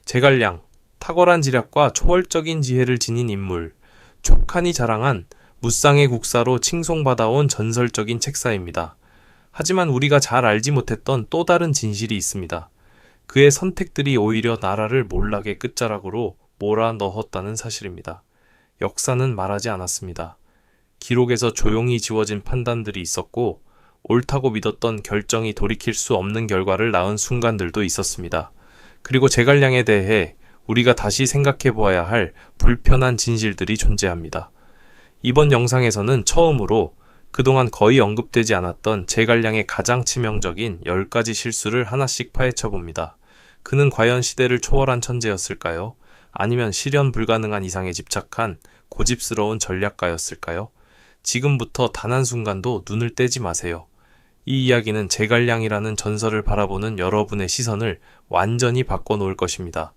제갈량, 탁월한 지략과 초월적인 지혜를 지닌 인물, 촉한이 자랑한 무쌍의 국사로 칭송받아온 전설적인 책사입니다. 하지만 우리가 잘 알지 못했던 또 다른 진실이 있습니다. 그의 선택들이 오히려 나라를 몰락의 끝자락으로 몰아넣었다는 사실입니다. 역사는 말하지 않았습니다. 기록에서 조용히 지워진 판단들이 있었고, 옳다고 믿었던 결정이 돌이킬 수 없는 결과를 낳은 순간들도 있었습니다. 그리고 제갈량에 대해 우리가 다시 생각해 보아야 할 불편한 진실들이 존재합니다. 이번 영상에서는 처음으로 그동안 거의 언급되지 않았던 제갈량의 가장 치명적인 10가지 실수를 하나씩 파헤쳐 봅니다. 그는 과연 시대를 초월한 천재였을까요? 아니면 실현 불가능한 이상에 집착한 고집스러운 전략가였을까요? 지금부터 단 한순간도 눈을 떼지 마세요. 이 이야기는 제갈량이라는 전설을 바라보는 여러분의 시선을 완전히 바꿔놓을 것입니다.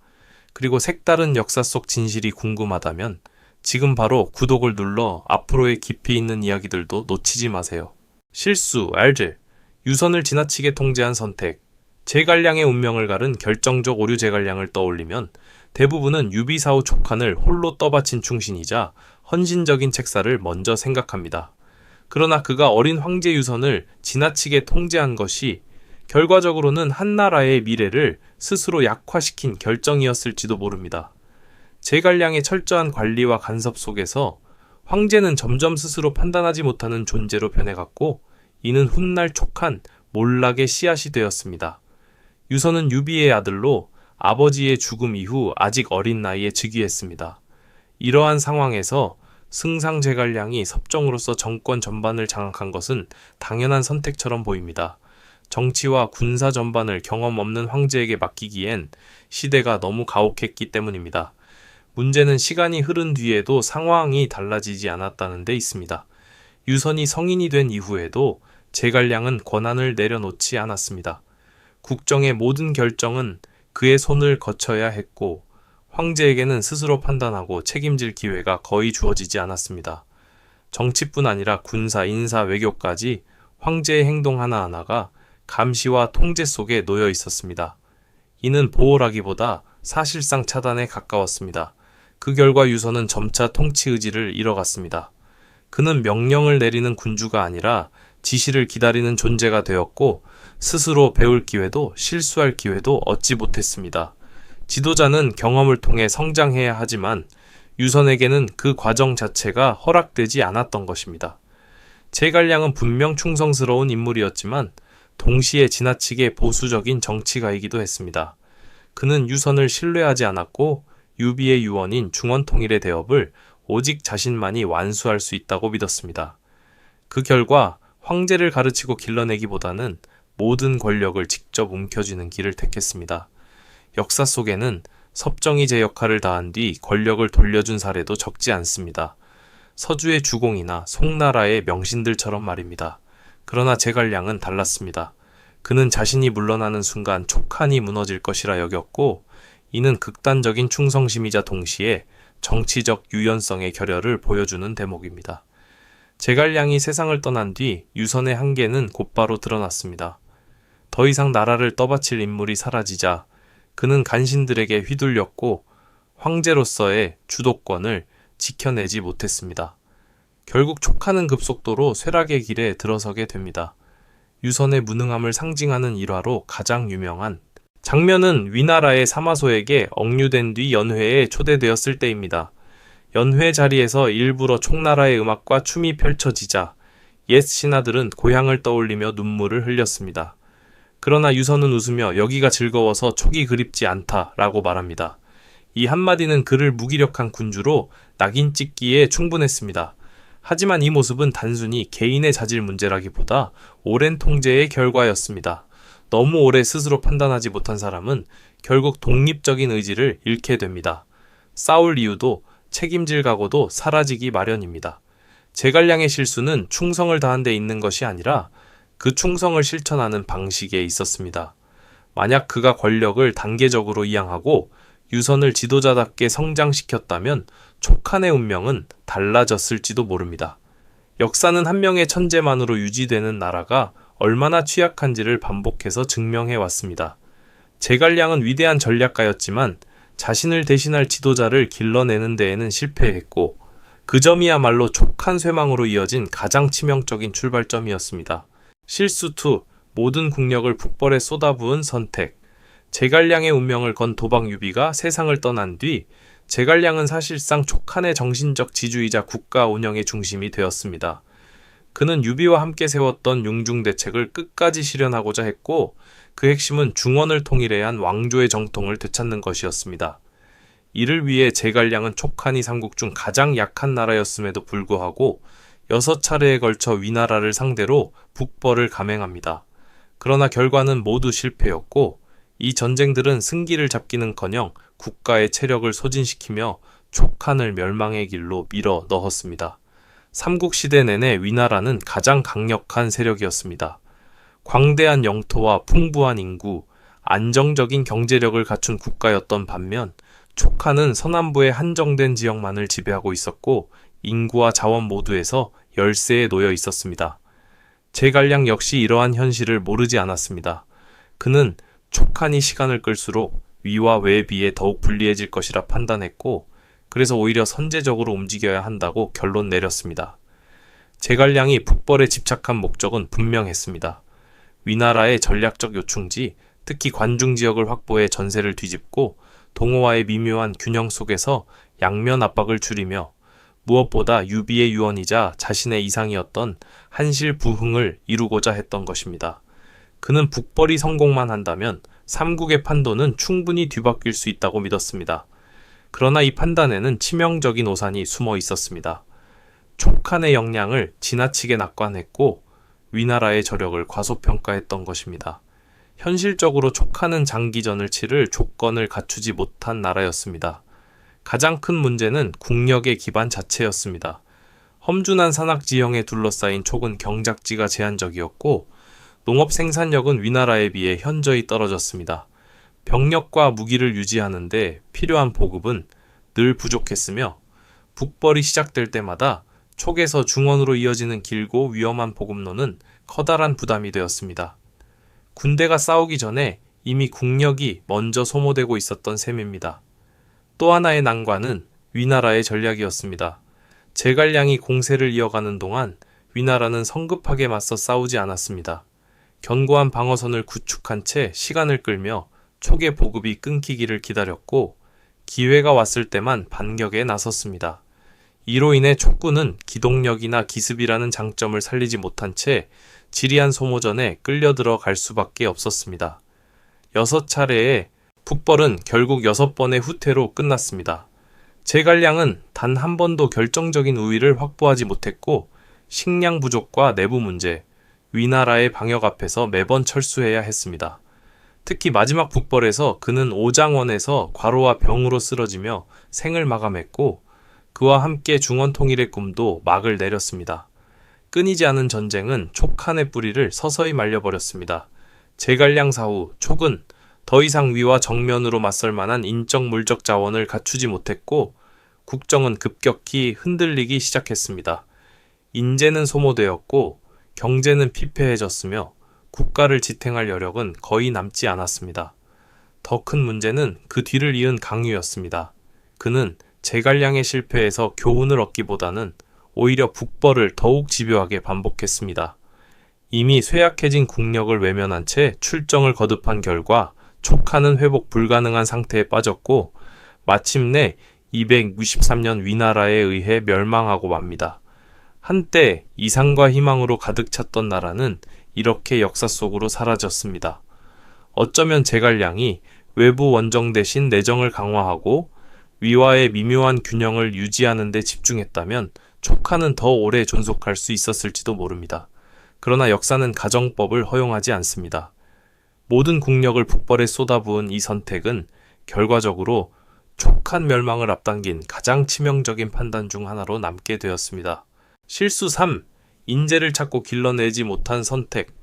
그리고 색다른 역사 속 진실이 궁금하다면 지금 바로 구독을 눌러 앞으로의 깊이 있는 이야기들도 놓치지 마세요. 실수, 알제, 유선을 지나치게 통제한 선택, 제갈량의 운명을 가른 결정적 오류 제갈량을 떠올리면 대부분은 유비사후 촉한을 홀로 떠바친 충신이자 헌신적인 책사를 먼저 생각합니다. 그러나 그가 어린 황제 유선을 지나치게 통제한 것이 결과적으로는 한나라의 미래를 스스로 약화시킨 결정이었을지도 모릅니다. 제갈량의 철저한 관리와 간섭 속에서 황제는 점점 스스로 판단하지 못하는 존재로 변해갔고, 이는 훗날 촉한 몰락의 씨앗이 되었습니다. 유선은 유비의 아들로 아버지의 죽음 이후 아직 어린 나이에 즉위했습니다. 이러한 상황에서 승상 제갈량이 섭정으로서 정권 전반을 장악한 것은 당연한 선택처럼 보입니다. 정치와 군사 전반을 경험 없는 황제에게 맡기기엔 시대가 너무 가혹했기 때문입니다. 문제는 시간이 흐른 뒤에도 상황이 달라지지 않았다는 데 있습니다. 유선이 성인이 된 이후에도 제갈량은 권한을 내려놓지 않았습니다. 국정의 모든 결정은 그의 손을 거쳐야 했고, 황제에게는 스스로 판단하고 책임질 기회가 거의 주어지지 않았습니다. 정치뿐 아니라 군사, 인사, 외교까지 황제의 행동 하나하나가 감시와 통제 속에 놓여 있었습니다. 이는 보호라기보다 사실상 차단에 가까웠습니다. 그 결과 유선은 점차 통치 의지를 잃어갔습니다. 그는 명령을 내리는 군주가 아니라 지시를 기다리는 존재가 되었고, 스스로 배울 기회도 실수할 기회도 얻지 못했습니다. 지도자는 경험을 통해 성장해야 하지만 유선에게는 그 과정 자체가 허락되지 않았던 것입니다. 제갈량은 분명 충성스러운 인물이었지만 동시에 지나치게 보수적인 정치가이기도 했습니다. 그는 유선을 신뢰하지 않았고 유비의 유언인 중원통일의 대업을 오직 자신만이 완수할 수 있다고 믿었습니다. 그 결과 황제를 가르치고 길러내기보다는 모든 권력을 직접 움켜쥐는 길을 택했습니다. 역사 속에는 섭정이 제 역할을 다한 뒤 권력을 돌려준 사례도 적지 않습니다. 서주의 주공이나 송나라의 명신들처럼 말입니다. 그러나 제갈량은 달랐습니다. 그는 자신이 물러나는 순간 촉한이 무너질 것이라 여겼고, 이는 극단적인 충성심이자 동시에 정치적 유연성의 결여를 보여주는 대목입니다. 제갈량이 세상을 떠난 뒤 유선의 한계는 곧바로 드러났습니다. 더 이상 나라를 떠받칠 인물이 사라지자 그는 간신들에게 휘둘렸고 황제로서의 주도권을 지켜내지 못했습니다. 결국 촉하는 급속도로 쇠락의 길에 들어서게 됩니다. 유선의 무능함을 상징하는 일화로 가장 유명한 장면은 위나라의 사마소에게 억류된 뒤 연회에 초대되었을 때입니다. 연회 자리에서 일부러 총나라의 음악과 춤이 펼쳐지자 옛 신하들은 고향을 떠올리며 눈물을 흘렸습니다. 그러나 유선은 웃으며 여기가 즐거워서 촉이 그립지 않다라고 말합니다. 이 한마디는 그를 무기력한 군주로 낙인 찍기에 충분했습니다. 하지만 이 모습은 단순히 개인의 자질 문제라기보다 오랜 통제의 결과였습니다. 너무 오래 스스로 판단하지 못한 사람은 결국 독립적인 의지를 잃게 됩니다. 싸울 이유도 책임질 각오도 사라지기 마련입니다. 제갈량의 실수는 충성을 다한 데 있는 것이 아니라 그 충성을 실천하는 방식에 있었습니다. 만약 그가 권력을 단계적으로 이양하고 유선을 지도자답게 성장시켰다면 촉한의 운명은 달라졌을지도 모릅니다. 역사는 한 명의 천재만으로 유지되는 나라가 얼마나 취약한지를 반복해서 증명해 왔습니다. 제갈량은 위대한 전략가였지만 자신을 대신할 지도자를 길러내는 데에는 실패했고 그 점이야말로 촉한 쇠망으로 이어진 가장 치명적인 출발점이었습니다. 실수 2. 모든 국력을 북벌에 쏟아부은 선택. 제갈량의 운명을 건 도박 유비가 세상을 떠난 뒤 제갈량은 사실상 촉한의 정신적 지주이자 국가 운영의 중심이 되었습니다. 그는 유비와 함께 세웠던 융중대책을 끝까지 실현하고자 했고 그 핵심은 중원을 통일해야 한 왕조의 정통을 되찾는 것이었습니다. 이를 위해 제갈량은 촉한이 삼국 중 가장 약한 나라였음에도 불구하고 6차례에 걸쳐 위나라를 상대로 북벌을 감행합니다. 그러나 결과는 모두 실패였고 이 전쟁들은 승기를 잡기는커녕 국가의 체력을 소진시키며 촉한을 멸망의 길로 밀어 넣었습니다. 삼국시대 내내 위나라는 가장 강력한 세력이었습니다. 광대한 영토와 풍부한 인구, 안정적인 경제력을 갖춘 국가였던 반면 촉한은 서남부의 한정된 지역만을 지배하고 있었고 인구와 자원 모두에서 열세에 놓여 있었습니다. 제갈량 역시 이러한 현실을 모르지 않았습니다. 그는 촉한이 시간을 끌수록 위와 외에 비해 더욱 불리해질 것이라 판단했고 그래서 오히려 선제적으로 움직여야 한다고 결론 내렸습니다. 제갈량이 북벌에 집착한 목적은 분명했습니다. 위나라의 전략적 요충지, 특히 관중 지역을 확보해 전세를 뒤집고 동호와의 미묘한 균형 속에서 양면 압박을 줄이며 무엇보다 유비의 유언이자 자신의 이상이었던 한실 부흥을 이루고자 했던 것입니다. 그는 북벌이 성공만 한다면 삼국의 판도는 충분히 뒤바뀔 수 있다고 믿었습니다. 그러나 이 판단에는 치명적인 오산이 숨어 있었습니다. 촉한의 역량을 지나치게 낙관했고 위나라의 저력을 과소평가했던 것입니다. 현실적으로 촉한은 장기전을 치를 조건을 갖추지 못한 나라였습니다. 가장 큰 문제는 국력의 기반 자체였습니다. 험준한 산악지형에 둘러싸인 촉은 경작지가 제한적이었고 농업 생산력은 위나라에 비해 현저히 떨어졌습니다. 병력과 무기를 유지하는데 필요한 보급은 늘 부족했으며 북벌이 시작될 때마다 촉에서 중원으로 이어지는 길고 위험한 보급로는 커다란 부담이 되었습니다. 군대가 싸우기 전에 이미 국력이 먼저 소모되고 있었던 셈입니다. 또 하나의 난관은 위나라의 전략이었습니다. 제갈량이 공세를 이어가는 동안 위나라는 성급하게 맞서 싸우지 않았습니다. 견고한 방어선을 구축한 채 시간을 끌며 촉의 보급이 끊기기를 기다렸고 기회가 왔을 때만 반격에 나섰습니다. 이로 인해 촉군은 기동력이나 기습이라는 장점을 살리지 못한 채 지리한 소모전에 끌려 들어갈 수밖에 없었습니다. 6차례의 북벌은 결국 6번의 후퇴로 끝났습니다. 제갈량은 단 한 번도 결정적인 우위를 확보하지 못했고 식량 부족과 내부 문제, 위나라의 방역 앞에서 매번 철수해야 했습니다. 특히 마지막 북벌에서 그는 오장원에서 과로와 병으로 쓰러지며 생을 마감했고 그와 함께 중원 통일의 꿈도 막을 내렸습니다. 끊이지 않은 전쟁은 촉한의 뿌리를 서서히 말려버렸습니다. 제갈량 사후 촉은 더 이상 위와 정면으로 맞설 만한 인적 물적 자원을 갖추지 못했고 국정은 급격히 흔들리기 시작했습니다. 인재는 소모되었고 경제는 피폐해졌으며 국가를 지탱할 여력은 거의 남지 않았습니다. 더 큰 문제는 그 뒤를 이은 강유였습니다. 그는 제갈량의 실패에서 교훈을 얻기보다는 오히려 북벌을 더욱 집요하게 반복했습니다. 이미 쇠약해진 국력을 외면한 채 출정을 거듭한 결과 촉한은 회복 불가능한 상태에 빠졌고 마침내 263년 위나라에 의해 멸망하고 맙니다. 한때 이상과 희망으로 가득 찼던 나라는 이렇게 역사 속으로 사라졌습니다. 어쩌면 제갈량이 외부 원정 대신 내정을 강화하고 위와의 미묘한 균형을 유지하는 데 집중했다면 촉한은 더 오래 존속할 수 있었을지도 모릅니다. 그러나 역사는 가정법을 허용하지 않습니다. 모든 국력을 북벌에 쏟아부은 이 선택은 결과적으로 촉한 멸망을 앞당긴 가장 치명적인 판단 중 하나로 남게 되었습니다. 실수 3. 인재를 찾고 길러내지 못한 선택.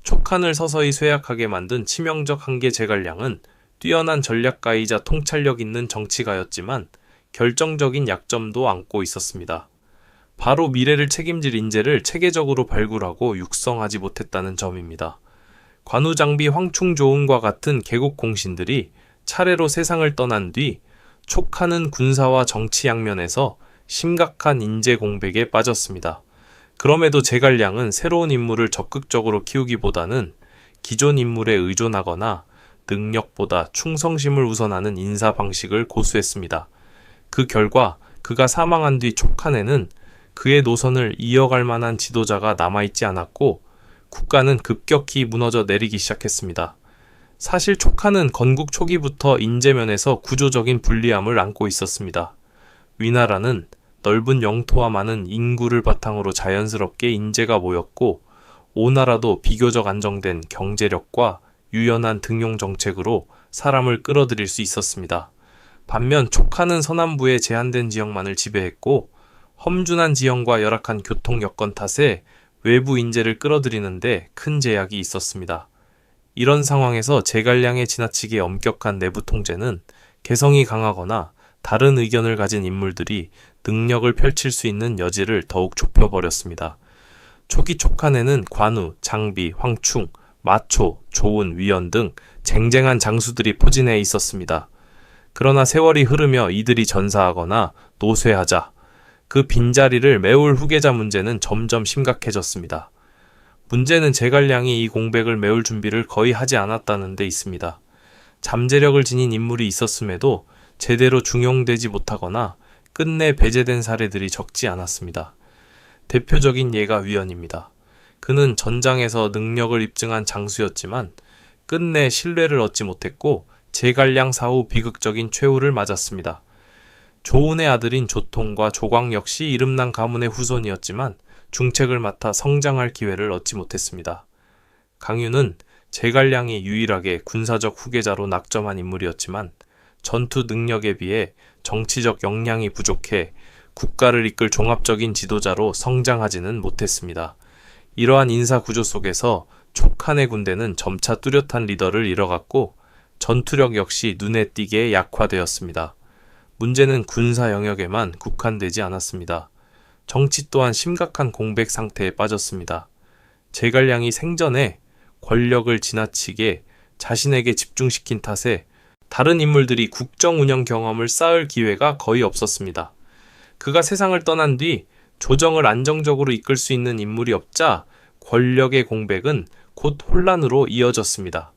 촉한을 서서히 쇠약하게 만든 치명적 한계 제갈량은 뛰어난 전략가이자 통찰력 있는 정치가였지만 결정적인 약점도 안고 있었습니다. 바로 미래를 책임질 인재를 체계적으로 발굴하고 육성하지 못했다는 점입니다. 관우장비 황충조응과 같은 개국 공신들이 차례로 세상을 떠난 뒤 촉하는 군사와 정치 양면에서 심각한 인재 공백에 빠졌습니다. 그럼에도 제갈량은 새로운 인물을 적극적으로 키우기보다는 기존 인물에 의존하거나 능력보다 충성심을 우선하는 인사 방식을 고수했습니다. 그 결과 그가 사망한 뒤 촉한에는 그의 노선을 이어갈 만한 지도자가 남아있지 않았고 국가는 급격히 무너져 내리기 시작했습니다. 사실 촉한은 건국 초기부터 인재면에서 구조적인 불리함을 안고 있었습니다. 위나라는 넓은 영토와 많은 인구를 바탕으로 자연스럽게 인재가 모였고 오나라도 비교적 안정된 경제력과 유연한 등용 정책으로 사람을 끌어들일 수 있었습니다. 반면 촉한은 서남부의 제한된 지역만을 지배했고 험준한 지형과 열악한 교통 여건 탓에 외부 인재를 끌어들이는데 큰 제약이 있었습니다. 이런 상황에서 제갈량의 지나치게 엄격한 내부 통제는 개성이 강하거나 다른 의견을 가진 인물들이 능력을 펼칠 수 있는 여지를 더욱 좁혀버렸습니다. 초기 촉한에는 관우, 장비, 황충, 마초, 조은, 위원 등 쟁쟁한 장수들이 포진해 있었습니다. 그러나 세월이 흐르며 이들이 전사하거나 노쇠하자 그 빈자리를 메울 후계자 문제는 점점 심각해졌습니다. 문제는 제갈량이 이 공백을 메울 준비를 거의 하지 않았다는 데 있습니다. 잠재력을 지닌 인물이 있었음에도 제대로 중용되지 못하거나 끝내 배제된 사례들이 적지 않았습니다. 대표적인 예가 위원입니다. 그는 전장에서 능력을 입증한 장수였지만 끝내 신뢰를 얻지 못했고 제갈량 사후 비극적인 최후를 맞았습니다. 조은의 아들인 조통과 조광 역시 이름난 가문의 후손이었지만 중책을 맡아 성장할 기회를 얻지 못했습니다. 강유는 제갈량이 유일하게 군사적 후계자로 낙점한 인물이었지만 전투 능력에 비해 정치적 역량이 부족해 국가를 이끌 종합적인 지도자로 성장하지는 못했습니다. 이러한 인사 구조 속에서 촉한의 군대는 점차 뚜렷한 리더를 잃어갔고 전투력 역시 눈에 띄게 약화되었습니다. 문제는 군사 영역에만 국한되지 않았습니다. 정치 또한 심각한 공백 상태에 빠졌습니다. 제갈량이 생전에 권력을 지나치게 자신에게 집중시킨 탓에 다른 인물들이 국정 운영 경험을 쌓을 기회가 거의 없었습니다. 그가 세상을 떠난 뒤 조정을 안정적으로 이끌 수 있는 인물이 없자 권력의 공백은 곧 혼란으로 이어졌습니다.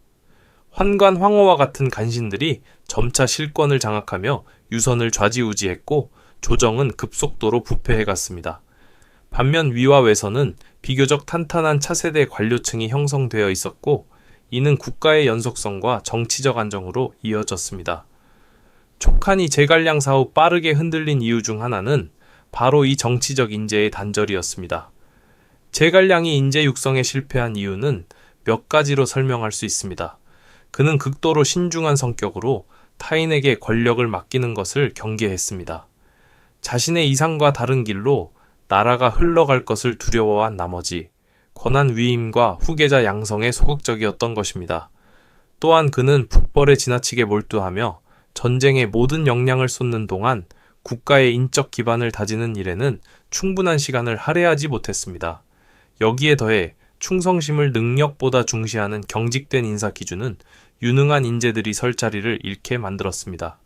환관 황후와 같은 간신들이 점차 실권을 장악하며 유선을 좌지우지했고 조정은 급속도로 부패해갔습니다. 반면 위와 외선은 비교적 탄탄한 차세대 관료층이 형성되어 있었고 이는 국가의 연속성과 정치적 안정으로 이어졌습니다. 촉한이 제갈량 사후 빠르게 흔들린 이유 중 하나는 바로 이 정치적 인재의 단절이었습니다. 제갈량이 인재 육성에 실패한 이유는 몇 가지로 설명할 수 있습니다. 그는 극도로 신중한 성격으로 타인에게 권력을 맡기는 것을 경계했습니다. 자신의 이상과 다른 길로 나라가 흘러갈 것을 두려워한 나머지 권한 위임과 후계자 양성에 소극적이었던 것입니다. 또한 그는 북벌에 지나치게 몰두하며 전쟁에 모든 역량을 쏟는 동안 국가의 인적 기반을 다지는 일에는 충분한 시간을 할애하지 못했습니다. 여기에 더해 충성심을 능력보다 중시하는 경직된 인사 기준은 유능한 인재들이 설 자리를 잃게 만들었습니다.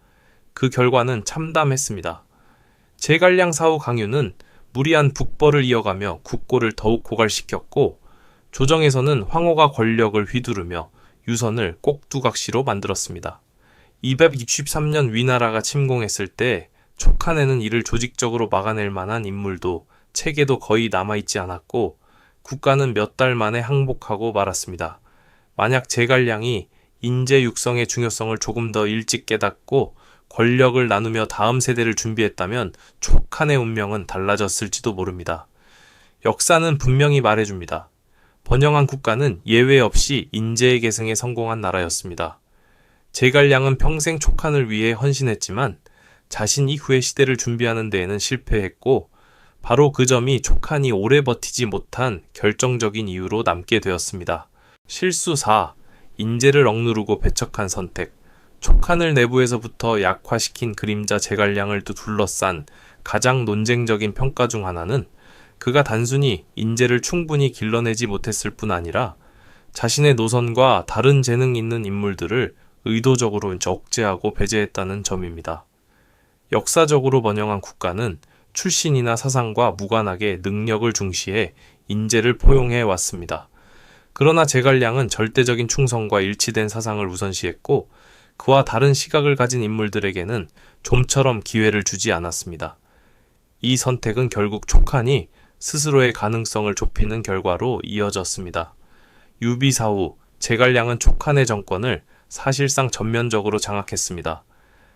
그 결과는 참담했습니다. 제갈량 사후 강유는 무리한 북벌을 이어가며 국고를 더욱 고갈시켰고 조정에서는 황후가 권력을 휘두르며 유선을 꼭두각시로 만들었습니다. 263년 위나라가 침공했을 때 촉한에는 이를 조직적으로 막아낼 만한 인물도 체계도 거의 남아있지 않았고 국가는 몇 달 만에 항복하고 말았습니다. 만약 제갈량이 인재 육성의 중요성을 조금 더 일찍 깨닫고 권력을 나누며 다음 세대를 준비했다면 촉한의 운명은 달라졌을지도 모릅니다. 역사는 분명히 말해줍니다. 번영한 국가는 예외 없이 인재의 계승에 성공한 나라였습니다. 제갈량은 평생 촉한을 위해 헌신했지만 자신 이후의 시대를 준비하는 데에는 실패했고 바로 그 점이 촉한이 오래 버티지 못한 결정적인 이유로 남게 되었습니다. 실수 4. 인재를 억누르고 배척한 선택. 촉한을 내부에서부터 약화시킨 그림자 제갈량을 둘러싼 가장 논쟁적인 평가 중 하나는 그가 단순히 인재를 충분히 길러내지 못했을 뿐 아니라 자신의 노선과 다른 재능 있는 인물들을 의도적으로 억제하고 배제했다는 점입니다. 역사적으로 번영한 국가는 출신이나 사상과 무관하게 능력을 중시해 인재를 포용해 왔습니다. 그러나 제갈량은 절대적인 충성과 일치된 사상을 우선시했고 그와 다른 시각을 가진 인물들에게는 좀처럼 기회를 주지 않았습니다. 이 선택은 결국 촉한이 스스로의 가능성을 좁히는 결과로 이어졌습니다. 유비 사후 제갈량은 촉한의 정권을 사실상 전면적으로 장악했습니다.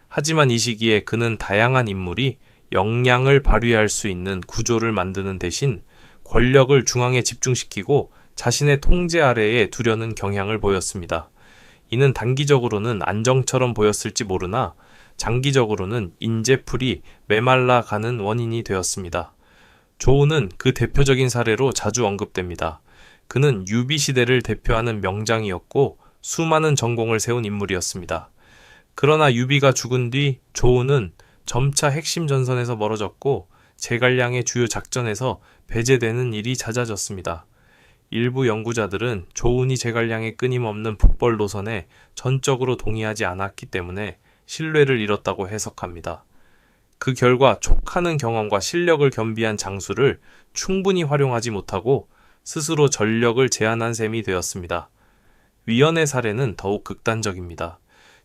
하지만 이 시기에 그는 다양한 인물이 역량을 발휘할 수 있는 구조를 만드는 대신 권력을 중앙에 집중시키고 자신의 통제 아래에 두려는 경향을 보였습니다. 이는 단기적으로는 안정처럼 보였을지 모르나 장기적으로는 인재풀이 메말라 가는 원인이 되었습니다. 조우는 그 대표적인 사례로 자주 언급됩니다. 그는 유비 시대를 대표하는 명장이었고 수많은 전공을 세운 인물이었습니다. 그러나 유비가 죽은 뒤 조우는 점차 핵심 전선에서 멀어졌고 제갈량의 주요 작전에서 배제되는 일이 잦아졌습니다. 일부 연구자들은 조운이 제갈량의 끊임없는 북벌 노선에 전적으로 동의하지 않았기 때문에 신뢰를 잃었다고 해석합니다. 그 결과 촉하는 경험과 실력을 겸비한 장수를 충분히 활용하지 못하고 스스로 전력을 제한한 셈이 되었습니다. 위연의 사례는 더욱 극단적입니다.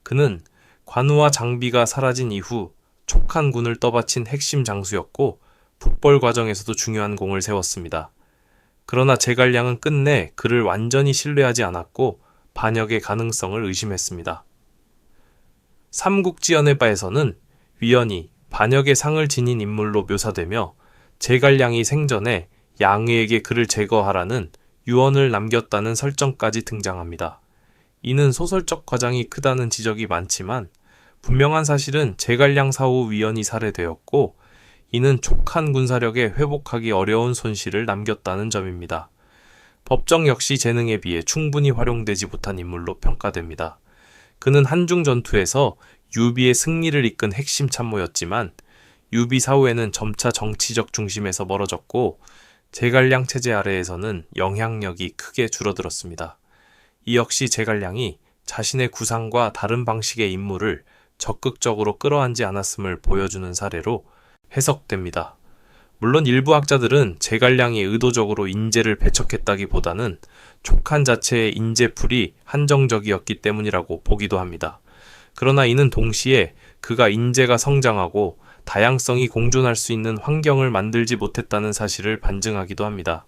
그는 관우와 장비가 사라진 이후 촉한 군을 떠받친 핵심 장수였고 북벌 과정에서도 중요한 공을 세웠습니다. 그러나 제갈량은 끝내 그를 완전히 신뢰하지 않았고 반역의 가능성을 의심했습니다. 삼국지연의 바에서는 위연이 반역의 상을 지닌 인물로 묘사되며 제갈량이 생전에 양의에게 그를 제거하라는 유언을 남겼다는 설정까지 등장합니다. 이는 소설적 과장이 크다는 지적이 많지만 분명한 사실은 제갈량 사후 위연이 살해되었고 이는 촉한 군사력에 회복하기 어려운 손실을 남겼다는 점입니다. 법정 역시 재능에 비해 충분히 활용되지 못한 인물로 평가됩니다. 그는 한중 전투에서 유비의 승리를 이끈 핵심 참모였지만 유비 사후에는 점차 정치적 중심에서 멀어졌고 제갈량 체제 아래에서는 영향력이 크게 줄어들었습니다. 이 역시 제갈량이 자신의 구상과 다른 방식의 인물을 적극적으로 끌어안지 않았음을 보여주는 사례로 해석됩니다. 물론 일부 학자들은 제갈량이 의도적으로 인재를 배척했다기보다는 촉한 자체의 인재풀이 한정적이었기 때문이라고 보기도 합니다. 그러나 이는 동시에 그가 인재가 성장하고 다양성이 공존할 수 있는 환경을 만들지 못했다는 사실을 반증하기도 합니다.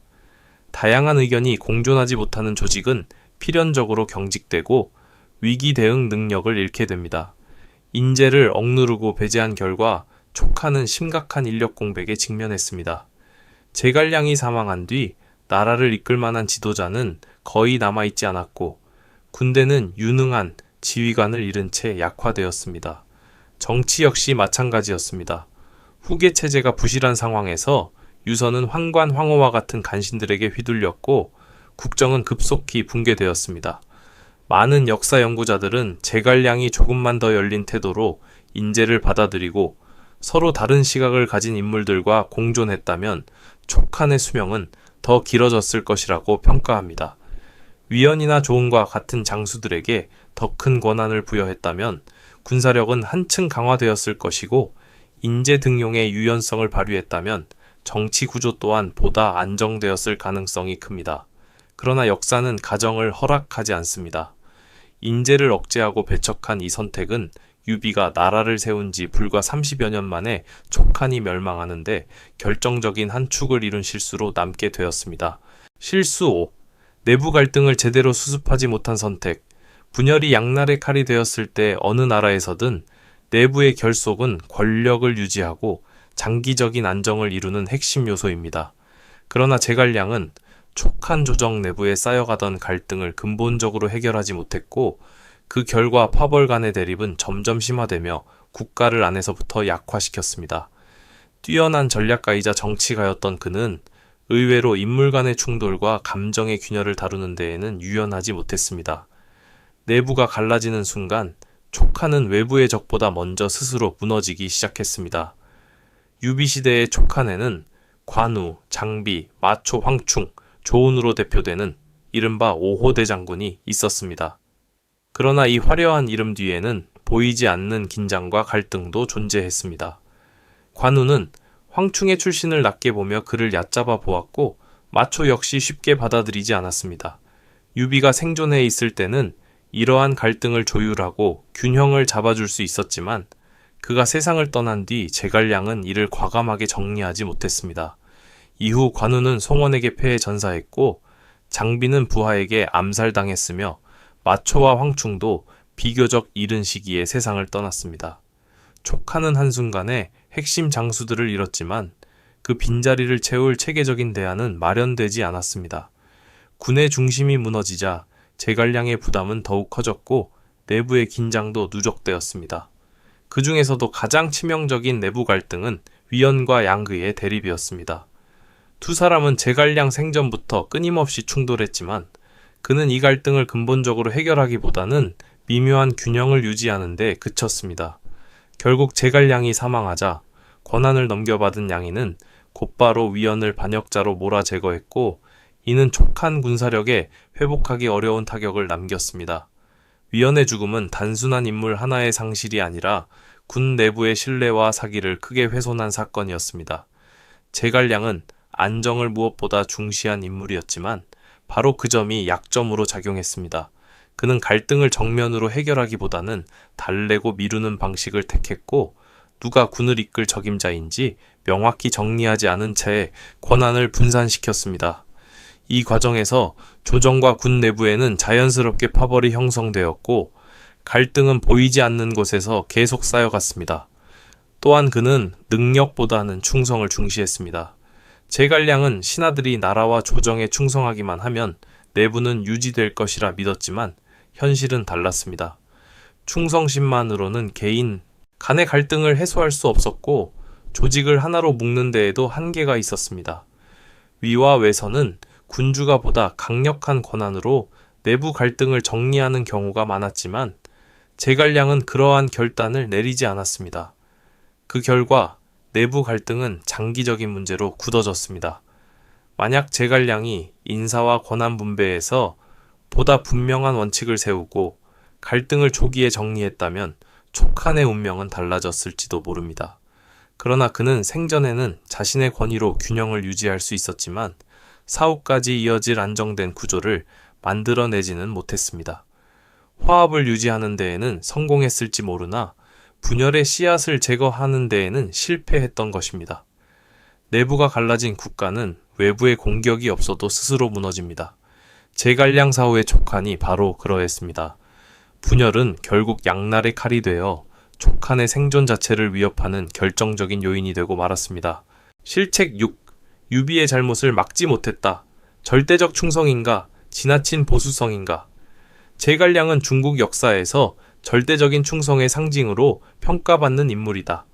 다양한 의견이 공존하지 못하는 조직은 필연적으로 경직되고 위기 대응 능력을 잃게 됩니다. 인재를 억누르고 배제한 결과 촉한은 심각한 인력 공백에 직면했습니다. 제갈량이 사망한 뒤 나라를 이끌 만한 지도자는 거의 남아있지 않았고 군대는 유능한 지휘관을 잃은 채 약화되었습니다. 정치 역시 마찬가지였습니다. 후계 체제가 부실한 상황에서 유선은 환관 황후와 같은 간신들에게 휘둘렸고 국정은 급속히 붕괴되었습니다. 많은 역사 연구자들은 제갈량이 조금만 더 열린 태도로 인재를 받아들이고 서로 다른 시각을 가진 인물들과 공존했다면 촉한의 수명은 더 길어졌을 것이라고 평가합니다. 위연이나 조은과 같은 장수들에게 더 큰 권한을 부여했다면 군사력은 한층 강화되었을 것이고 인재 등용의 유연성을 발휘했다면 정치 구조 또한 보다 안정되었을 가능성이 큽니다. 그러나 역사는 가정을 허락하지 않습니다. 인재를 억제하고 배척한 이 선택은 유비가 나라를 세운 지 불과 30여 년 만에 촉한이 멸망하는데 결정적인 한 축을 이룬 실수로 남게 되었습니다. 실수 5. 내부 갈등을 제대로 수습하지 못한 선택. 분열이 양날의 칼이 되었을 때 어느 나라에서든 내부의 결속은 권력을 유지하고 장기적인 안정을 이루는 핵심 요소입니다. 그러나 제갈량은 촉한 조정 내부에 쌓여가던 갈등을 근본적으로 해결하지 못했고 그 결과 파벌 간의 대립은 점점 심화되며 국가를 안에서부터 약화시켰습니다. 뛰어난 전략가이자 정치가였던 그는 의외로 인물 간의 충돌과 감정의 균열을 다루는 데에는 유연하지 못했습니다. 내부가 갈라지는 순간 촉한은 외부의 적보다 먼저 스스로 무너지기 시작했습니다. 유비시대의 촉한에는 관우, 장비, 마초, 황충, 조운으로 대표되는 이른바 5호 대장군이 있었습니다. 그러나 이 화려한 이름 뒤에는 보이지 않는 긴장과 갈등도 존재했습니다. 관우는 황충의 출신을 낮게 보며 그를 얕잡아 보았고 마초 역시 쉽게 받아들이지 않았습니다. 유비가 생존해 있을 때는 이러한 갈등을 조율하고 균형을 잡아줄 수 있었지만 그가 세상을 떠난 뒤 제갈량은 이를 과감하게 정리하지 못했습니다. 이후 관우는 송원에게 패해 전사했고 장비는 부하에게 암살당했으며 마초와 황충도 비교적 이른 시기에 세상을 떠났습니다. 촉하는 한순간에 핵심 장수들을 잃었지만 그 빈자리를 채울 체계적인 대안은 마련되지 않았습니다. 군의 중심이 무너지자 제갈량의 부담은 더욱 커졌고 내부의 긴장도 누적되었습니다. 그 중에서도 가장 치명적인 내부 갈등은 위연과 양그의 대립이었습니다. 두 사람은 제갈량 생전부터 끊임없이 충돌했지만 그는 이 갈등을 근본적으로 해결하기보다는 미묘한 균형을 유지하는 데 그쳤습니다. 결국 제갈량이 사망하자 권한을 넘겨받은 양이는 곧바로 위연을 반역자로 몰아 제거했고 이는 촉한 군사력에 회복하기 어려운 타격을 남겼습니다. 위연의 죽음은 단순한 인물 하나의 상실이 아니라 군 내부의 신뢰와 사기를 크게 훼손한 사건이었습니다. 제갈량은 안정을 무엇보다 중시한 인물이었지만 바로 그 점이 약점으로 작용했습니다. 그는 갈등을 정면으로 해결하기보다는 달래고 미루는 방식을 택했고 누가 군을 이끌 적임자인지 명확히 정리하지 않은 채 권한을 분산시켰습니다. 이 과정에서 조정과 군 내부에는 자연스럽게 파벌이 형성되었고 갈등은 보이지 않는 곳에서 계속 쌓여갔습니다. 또한 그는 능력보다는 충성을 중시했습니다. 제갈량은 신하들이 나라와 조정에 충성하기만 하면 내부는 유지될 것이라 믿었지만 현실은 달랐습니다. 충성심만으로는 개인 간의 갈등을 해소할 수 없었고 조직을 하나로 묶는 데에도 한계가 있었습니다. 위와 외선은 군주가 보다 강력한 권한으로 내부 갈등을 정리하는 경우가 많았지만 제갈량은 그러한 결단을 내리지 않았습니다. 그 결과 내부 갈등은 장기적인 문제로 굳어졌습니다. 만약 제갈량이 인사와 권한 분배에서 보다 분명한 원칙을 세우고 갈등을 초기에 정리했다면 촉한의 운명은 달라졌을지도 모릅니다. 그러나 그는 생전에는 자신의 권위로 균형을 유지할 수 있었지만 사후까지 이어질 안정된 구조를 만들어내지는 못했습니다. 화합을 유지하는 데에는 성공했을지 모르나 분열의 씨앗을 제거하는 데에는 실패했던 것입니다. 내부가 갈라진 국가는 외부의 공격이 없어도 스스로 무너집니다. 제갈량 사후의 촉한이 바로 그러했습니다. 분열은 결국 양날의 칼이 되어 촉한의 생존 자체를 위협하는 결정적인 요인이 되고 말았습니다. 실책 6. 유비의 잘못을 막지 못했다. 절대적 충성인가? 지나친 보수성인가? 제갈량은 중국 역사에서 절대적인 충성의 상징으로 평가받는 인물이다.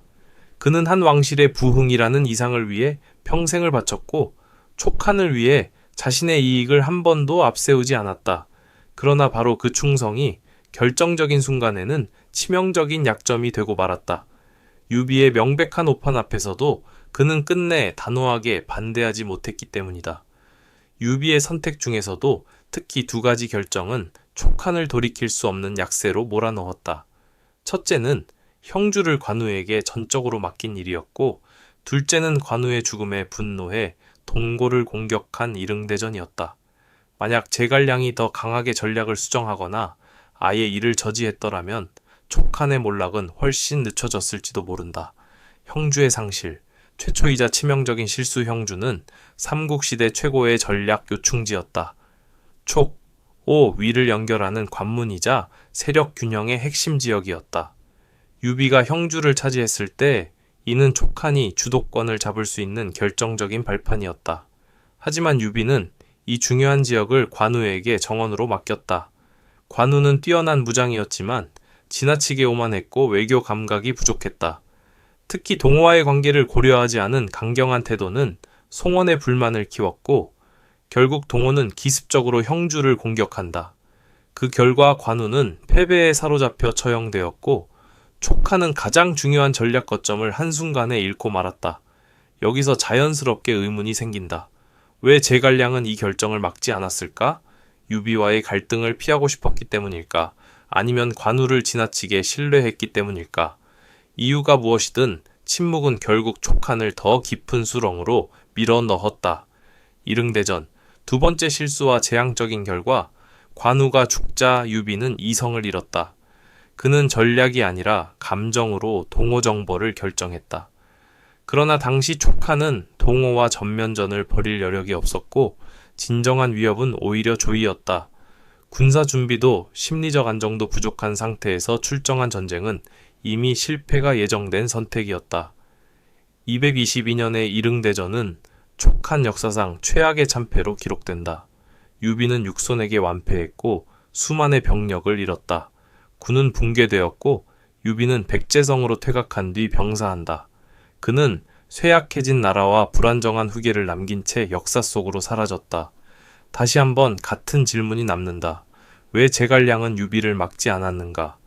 그는 한 왕실의 부흥이라는 이상을 위해 평생을 바쳤고 촉한을 위해 자신의 이익을 한 번도 앞세우지 않았다. 그러나 바로 그 충성이 결정적인 순간에는 치명적인 약점이 되고 말았다. 유비의 명백한 오판 앞에서도 그는 끝내 단호하게 반대하지 못했기 때문이다. 유비의 선택 중에서도 특히 두 가지 결정은 촉한을 돌이킬 수 없는 약세로 몰아넣었다. 첫째는 형주를 관우에게 전적으로 맡긴 일이었고 둘째는 관우의 죽음에 분노해 동고를 공격한 이릉대전이었다. 만약 제갈량이 더 강하게 전략을 수정하거나 아예 이를 저지했더라면 촉한의 몰락은 훨씬 늦춰졌을지도 모른다. 형주의 상실, 최초이자 치명적인 실수 형주는 삼국시대 최고의 전략 요충지였다. 촉, 오, 위를 연결하는 관문이자 세력 균형의 핵심 지역이었다. 유비가 형주를 차지했을 때 이는 촉한이 주도권을 잡을 수 있는 결정적인 발판이었다. 하지만 유비는 이 중요한 지역을 관우에게 정원으로 맡겼다. 관우는 뛰어난 무장이었지만 지나치게 오만했고 외교 감각이 부족했다. 특히 동호와의 관계를 고려하지 않은 강경한 태도는 송원의 불만을 키웠고 결국 동호는 기습적으로 형주를 공격한다. 그 결과 관우는 패배에 사로잡혀 처형되었고 촉한은 가장 중요한 전략 거점을 한순간에 잃고 말았다. 여기서 자연스럽게 의문이 생긴다. 왜 제갈량은 이 결정을 막지 않았을까? 유비와의 갈등을 피하고 싶었기 때문일까? 아니면 관우를 지나치게 신뢰했기 때문일까? 이유가 무엇이든 침묵은 결국 촉한을 더 깊은 수렁으로 밀어 넣었다. 이릉대전 두 번째 실수와 재앙적인 결과 관우가 죽자 유비는 이성을 잃었다. 그는 전략이 아니라 감정으로 동호정보를 결정했다. 그러나 당시 촉한은 동호와 전면전을 벌일 여력이 없었고 진정한 위협은 오히려 조이였다. 군사 준비도 심리적 안정도 부족한 상태에서 출정한 전쟁은 이미 실패가 예정된 선택이었다. 222년의 이릉대전은 촉한 역사상 최악의 참패로 기록된다. 유비는 육손에게 완패했고 수만의 병력을 잃었다. 군은 붕괴되었고 유비는 백제성으로 퇴각한 뒤 병사한다. 그는 쇠약해진 나라와 불안정한 후계를 남긴 채 역사 속으로 사라졌다. 다시 한번 같은 질문이 남는다. 왜 제갈량은 유비를 막지 않았는가?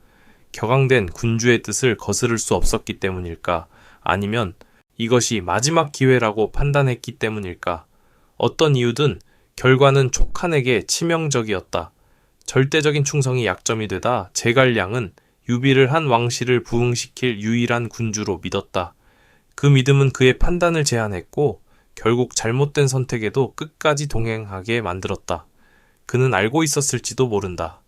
격앙된 군주의 뜻을 거스를 수 없었기 때문일까? 아니면 이것이 마지막 기회라고 판단했기 때문일까? 어떤 이유든 결과는 촉한에게 치명적이었다. 절대적인 충성이 약점이 되다 제갈량은 유비를 한 왕실을 부흥시킬 유일한 군주로 믿었다. 그 믿음은 그의 판단을 제한했고 결국 잘못된 선택에도 끝까지 동행하게 만들었다. 그는 알고 있었을지도 모른다.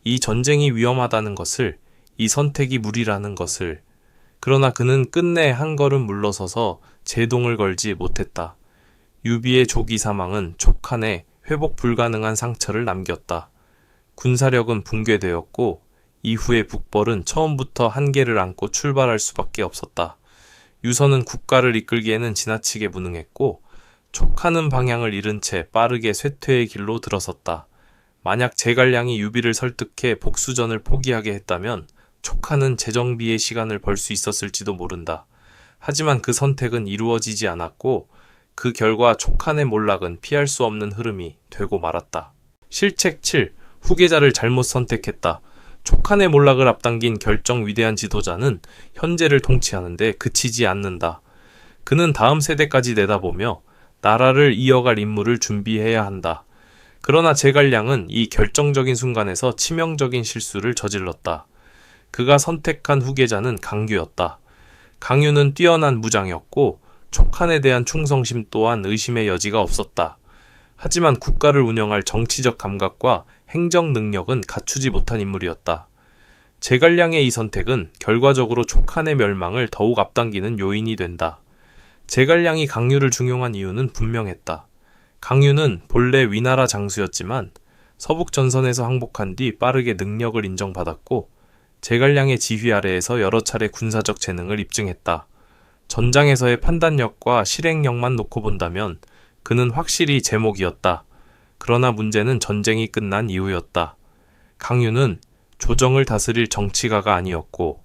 이 전쟁이 위험하다는 것을, 이 선택이 무리라는 것을. 그러나 그는 끝내 한 걸음 물러서서 제동을 걸지 못했다. 유비의 조기 사망은 촉한에 회복 불가능한 상처를 남겼다. 군사력은 붕괴되었고 이후의 북벌은 처음부터 한계를 안고 출발할 수밖에 없었다. 유선은 국가를 이끌기에는 지나치게 무능했고 촉하는 방향을 잃은 채 빠르게 쇠퇴의 길로 들어섰다. 만약 제갈량이 유비를 설득해 복수전을 포기하게 했다면 촉하는 재정비의 시간을 벌 수 있었을지도 모른다. 하지만 그 선택은 이루어지지 않았고 그 결과 촉한의 몰락은 피할 수 없는 흐름이 되고 말았다. 실책 7. 후계자를 잘못 선택했다. 촉한의 몰락을 앞당긴 결정 위대한 지도자는 현재를 통치하는 데 그치지 않는다. 그는 다음 세대까지 내다보며 나라를 이어갈 임무를 준비해야 한다. 그러나 제갈량은 이 결정적인 순간에서 치명적인 실수를 저질렀다. 그가 선택한 후계자는 강규였다. 강유는 뛰어난 무장이었고 촉한에 대한 충성심 또한 의심의 여지가 없었다. 하지만 국가를 운영할 정치적 감각과 행정 능력은 갖추지 못한 인물이었다. 제갈량의 이 선택은 결과적으로 촉한의 멸망을 더욱 앞당기는 요인이 된다. 제갈량이 강유를 중용한 이유는 분명했다. 강유는 본래 위나라 장수였지만 서북 전선에서 항복한 뒤 빠르게 능력을 인정받았고 제갈량의 지휘 아래에서 여러 차례 군사적 재능을 입증했다. 전장에서의 판단력과 실행력만 놓고 본다면 그는 확실히 제목이었다. 그러나 문제는 전쟁이 끝난 이후였다. 강유는 조정을 다스릴 정치가가 아니었고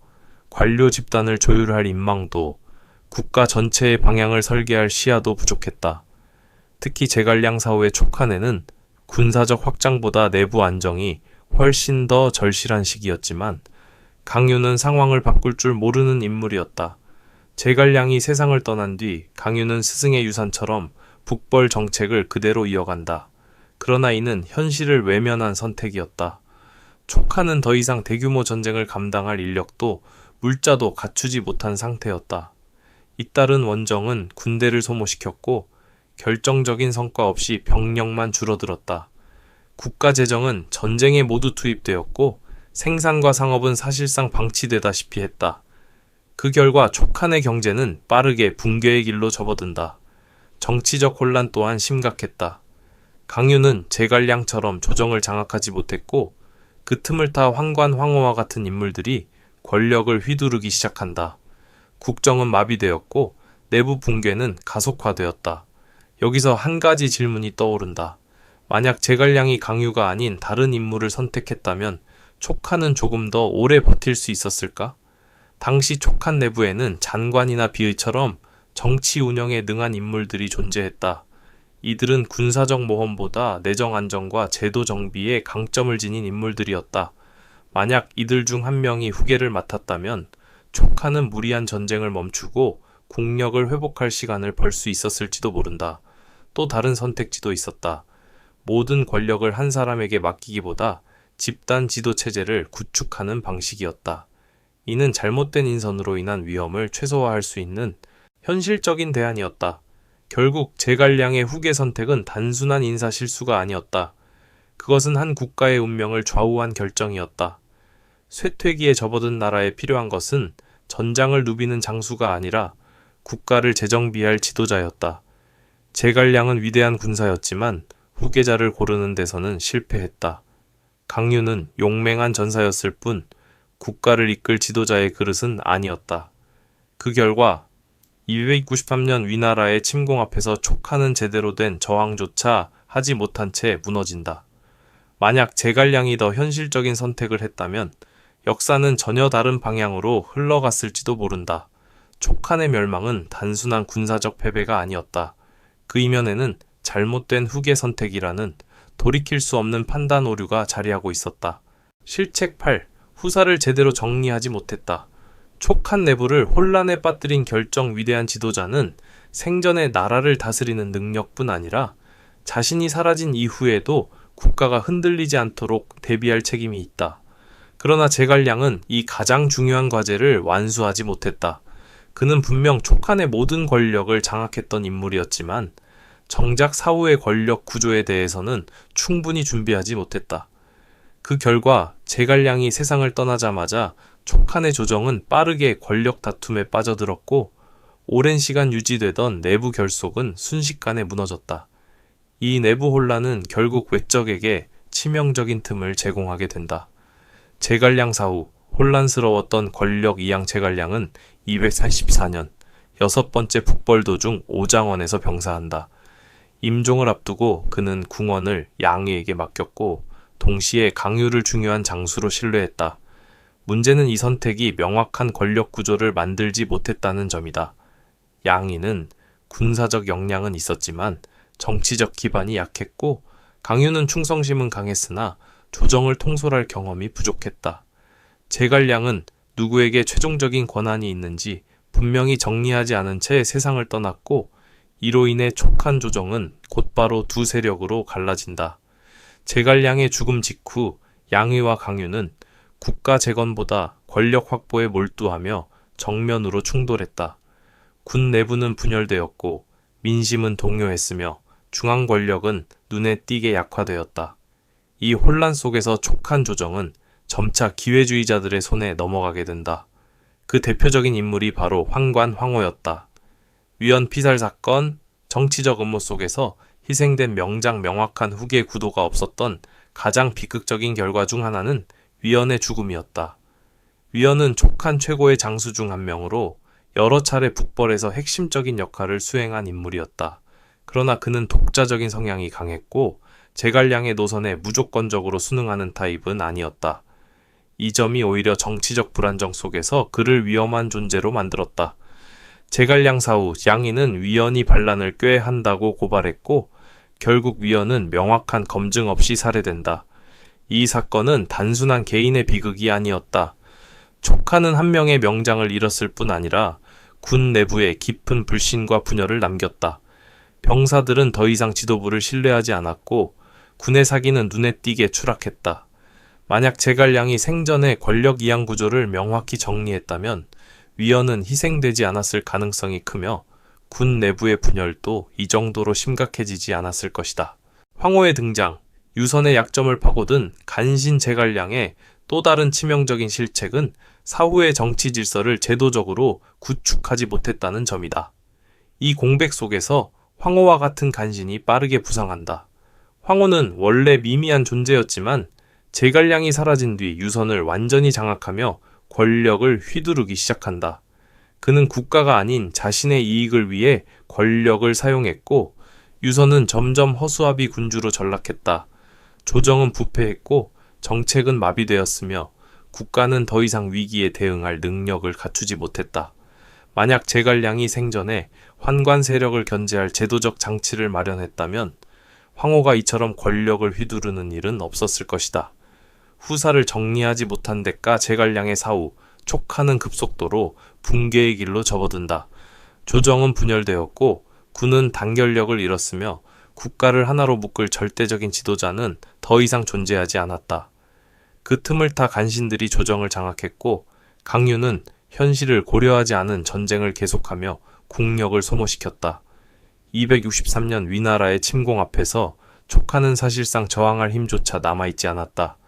관료 집단을 조율할 인망도 국가 전체의 방향을 설계할 시야도 부족했다. 특히 제갈량 사후의 촉한에는 군사적 확장보다 내부 안정이 훨씬 더 절실한 시기였지만 강유는 상황을 바꿀 줄 모르는 인물이었다. 제갈량이 세상을 떠난 뒤 강유는 스승의 유산처럼 북벌 정책을 그대로 이어간다. 그러나 이는 현실을 외면한 선택이었다. 촉한은 더 이상 대규모 전쟁을 감당할 인력도 물자도 갖추지 못한 상태였다. 잇따른 원정은 군대를 소모시켰고 결정적인 성과 없이 병력만 줄어들었다. 국가 재정은 전쟁에 모두 투입되었고 생산과 상업은 사실상 방치되다시피 했다. 그 결과 촉한의 경제는 빠르게 붕괴의 길로 접어든다. 정치적 혼란 또한 심각했다. 강유는 제갈량처럼 조정을 장악하지 못했고 그 틈을 타 황관 황후와 같은 인물들이 권력을 휘두르기 시작한다. 국정은 마비되었고 내부 붕괴는 가속화되었다. 여기서 한 가지 질문이 떠오른다. 만약 제갈량이 강유가 아닌 다른 인물을 선택했다면 촉한은 조금 더 오래 버틸 수 있었을까? 당시 촉한 내부에는 잔관이나 비의처럼 정치 운영에 능한 인물들이 존재했다. 이들은 군사적 모험보다 내정 안정과 제도 정비에 강점을 지닌 인물들이었다. 만약 이들 중 한 명이 후계를 맡았다면 촉한은 무리한 전쟁을 멈추고 국력을 회복할 시간을 벌 수 있었을지도 모른다. 또 다른 선택지도 있었다. 모든 권력을 한 사람에게 맡기기보다 집단 지도 체제를 구축하는 방식이었다. 이는 잘못된 인선으로 인한 위험을 최소화할 수 있는 현실적인 대안이었다. 결국 제갈량의 후계 선택은 단순한 인사 실수가 아니었다. 그것은 한 국가의 운명을 좌우한 결정이었다. 쇠퇴기에 접어든 나라에 필요한 것은 전장을 누비는 장수가 아니라 국가를 재정비할 지도자였다. 제갈량은 위대한 군사였지만 후계자를 고르는 데서는 실패했다. 강유는 용맹한 전사였을 뿐 국가를 이끌 지도자의 그릇은 아니었다. 그 결과 293년 위나라의 침공 앞에서 촉하는 제대로 된 저항조차 하지 못한 채 무너진다. 만약 제갈량이 더 현실적인 선택을 했다면 역사는 전혀 다른 방향으로 흘러갔을지도 모른다. 촉한의 멸망은 단순한 군사적 패배가 아니었다. 그 이면에는 잘못된 후계 선택이라는 돌이킬 수 없는 판단 오류가 자리하고 있었다. 실책 8. 후사를 제대로 정리하지 못했다. 촉한 내부를 혼란에 빠뜨린 결정 위대한 지도자는 생전에 나라를 다스리는 능력뿐 아니라 자신이 사라진 이후에도 국가가 흔들리지 않도록 대비할 책임이 있다. 그러나 제갈량은 이 가장 중요한 과제를 완수하지 못했다. 그는 분명 촉한의 모든 권력을 장악했던 인물이었지만 정작 사후의 권력 구조에 대해서는 충분히 준비하지 못했다. 그 결과 제갈량이 세상을 떠나자마자 촉한의 조정은 빠르게 권력 다툼에 빠져들었고 오랜 시간 유지되던 내부 결속은 순식간에 무너졌다. 이 내부 혼란은 결국 외적에게 치명적인 틈을 제공하게 된다. 제갈량 사후 혼란스러웠던 권력 이양 제갈량은 244년 여섯 번째 북벌도중 오장원에서 병사한다. 임종을 앞두고 그는 궁원을 양의에게 맡겼고 동시에 강유를 중요한 장수로 신뢰했다. 문제는 이 선택이 명확한 권력 구조를 만들지 못했다는 점이다. 양의는 군사적 역량은 있었지만 정치적 기반이 약했고 강유는 충성심은 강했으나 조정을 통솔할 경험이 부족했다. 제갈량은 누구에게 최종적인 권한이 있는지 분명히 정리하지 않은 채 세상을 떠났고 이로 인해 촉한 조정은 곧바로 두 세력으로 갈라진다. 제갈량의 죽음 직후 양의와 강유는 국가 재건보다 권력 확보에 몰두하며 정면으로 충돌했다. 군 내부는 분열되었고 민심은 동요했으며 중앙 권력은 눈에 띄게 약화되었다. 이 혼란 속에서 촉한 조정은 점차 기회주의자들의 손에 넘어가게 된다. 그 대표적인 인물이 바로 황관 황호였다. 위헌 피살 사건, 정치적 음모 속에서 희생된 명장 명확한 후계 구도가 없었던 가장 비극적인 결과 중 하나는 위헌의 죽음이었다. 위헌은 촉한 최고의 장수 중 한 명으로 여러 차례 북벌에서 핵심적인 역할을 수행한 인물이었다. 그러나 그는 독자적인 성향이 강했고 제갈량의 노선에 무조건적으로 순응하는 타입은 아니었다. 이 점이 오히려 정치적 불안정 속에서 그를 위험한 존재로 만들었다. 제갈량 사후 양의는 위헌이 반란을 꾀한다고 고발했고 결국 위헌은 명확한 검증 없이 살해된다. 이 사건은 단순한 개인의 비극이 아니었다. 촉한은 한 명의 명장을 잃었을 뿐 아니라 군 내부에 깊은 불신과 분열을 남겼다. 병사들은 더 이상 지도부를 신뢰하지 않았고 군의 사기는 눈에 띄게 추락했다. 만약 제갈량이 생전에 권력 이양 구조를 명확히 정리했다면 위헌은 희생되지 않았을 가능성이 크며 군 내부의 분열도 이 정도로 심각해지지 않았을 것이다. 황호의 등장, 유선의 약점을 파고든 간신 제갈량의 또 다른 치명적인 실책은 사후의 정치 질서를 제도적으로 구축하지 못했다는 점이다. 이 공백 속에서 황호와 같은 간신이 빠르게 부상한다. 황호는 원래 미미한 존재였지만 제갈량이 사라진 뒤 유선을 완전히 장악하며 권력을 휘두르기 시작한다. 그는 국가가 아닌 자신의 이익을 위해 권력을 사용했고 유선은 점점 허수아비 군주로 전락했다. 조정은 부패했고 정책은 마비되었으며 국가는 더 이상 위기에 대응할 능력을 갖추지 못했다. 만약 제갈량이 생전에 환관 세력을 견제할 제도적 장치를 마련했다면 황호가 이처럼 권력을 휘두르는 일은 없었을 것이다. 후사를 정리하지 못한 데까 제갈량의 사후, 촉하는 급속도로 붕괴의 길로 접어든다. 조정은 분열되었고 군은 단결력을 잃었으며 국가를 하나로 묶을 절대적인 지도자는 더 이상 존재하지 않았다. 그 틈을 타 간신들이 조정을 장악했고 강유는 현실을 고려하지 않은 전쟁을 계속하며 국력을 소모시켰다. 263년 위나라의 침공 앞에서 촉하는 사실상 저항할 힘조차 남아있지 않았다.